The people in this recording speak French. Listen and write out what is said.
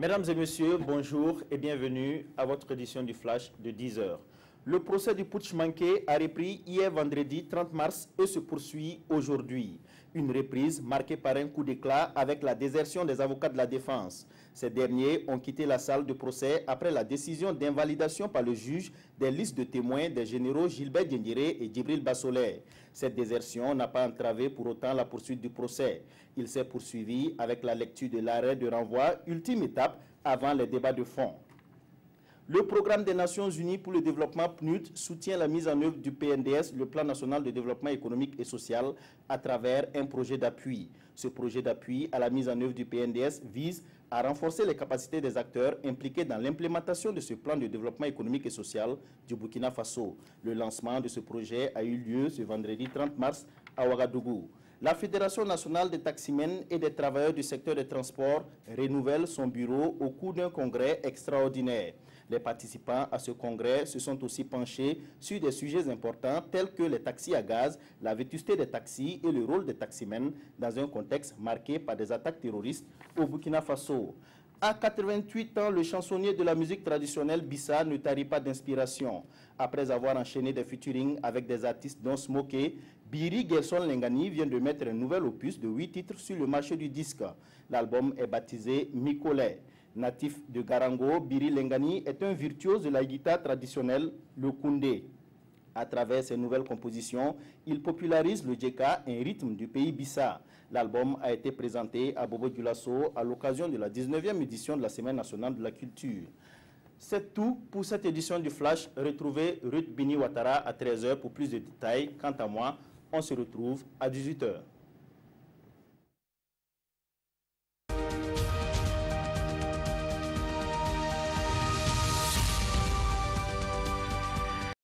Mesdames et messieurs, bonjour et bienvenue à votre édition du Flash de 10 heures. Le procès du putsch manqué a repris hier vendredi 30 mars et se poursuit aujourd'hui. Une reprise marquée par un coup d'éclat avec la désertion des avocats de la défense. Ces derniers ont quitté la salle de procès après la décision d'invalidation par le juge des listes de témoins des généraux Gilbert Diendéré et Djibril Bassoley. Cette désertion n'a pas entravé pour autant la poursuite du procès. Il s'est poursuivi avec la lecture de l'arrêt de renvoi, ultime étape avant les débats de fond. Le programme des Nations Unies pour le développement PNUD soutient la mise en œuvre du PNDS, le Plan national de développement économique et social, à travers un projet d'appui. Ce projet d'appui à la mise en œuvre du PNDS vise à renforcer les capacités des acteurs impliqués dans l'implémentation de ce plan de développement économique et social du Burkina Faso. Le lancement de ce projet a eu lieu ce vendredi 30 mars à Ouagadougou. La Fédération nationale des taximens et des travailleurs du secteur des transports renouvelle son bureau au cours d'un congrès extraordinaire. Les participants à ce congrès se sont aussi penchés sur des sujets importants tels que les taxis à gaz, la vétusté des taxis et le rôle des taximens dans un contexte marqué par des attaques terroristes au Burkina Faso. À 88 ans, le chansonnier de la musique traditionnelle Bissa ne tarit pas d'inspiration. Après avoir enchaîné des featuring avec des artistes dont Smokey, Biri Gerson Lengani vient de mettre un nouvel opus de 8 titres sur le marché du disque. L'album est baptisé Mikole. Natif de Garango, Biri Lengani est un virtuose de la guitare traditionnelle, le koundé. À travers ses nouvelles compositions, il popularise le djeka, un rythme du pays Bissa. L'album a été présenté à Bobo Dioulasso à l'occasion de la 19e édition de la Semaine nationale de la culture. C'est tout pour cette édition du Flash. Retrouvez Ruth Bini Ouattara à 13 h pour plus de détails. Quant à moi, on se retrouve à 18 h.